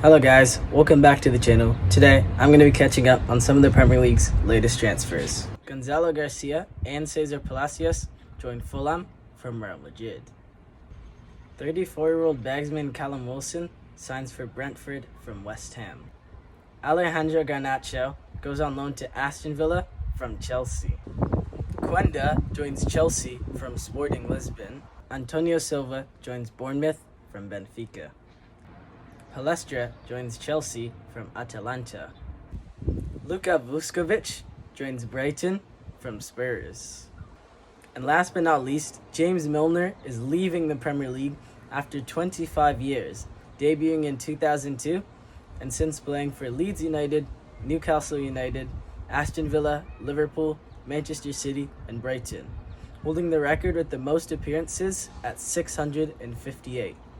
Hello guys, welcome back to the channel. Today, I'm going to be catching up on some of the Premier League's latest transfers. Gonzalo Garcia and Cesar Palacios joined Fulham from Real Madrid. 34-year-old bagsman Callum Wilson signs for Brentford from West Ham. Alejandro Garnacho goes on loan to Aston Villa from Chelsea. Quenda joins Chelsea from Sporting Lisbon. Antonio Silva joins Bournemouth from Benfica. Palestra joins Chelsea from Atalanta. Luka Vuskovic joins Brighton from Spurs. And last but not least, James Milner is leaving the Premier League after 25 years, debuting in 2002 and since playing for Leeds United, Newcastle United, Aston Villa, Liverpool, Manchester City, and Brighton, holding the record with the most appearances at 658.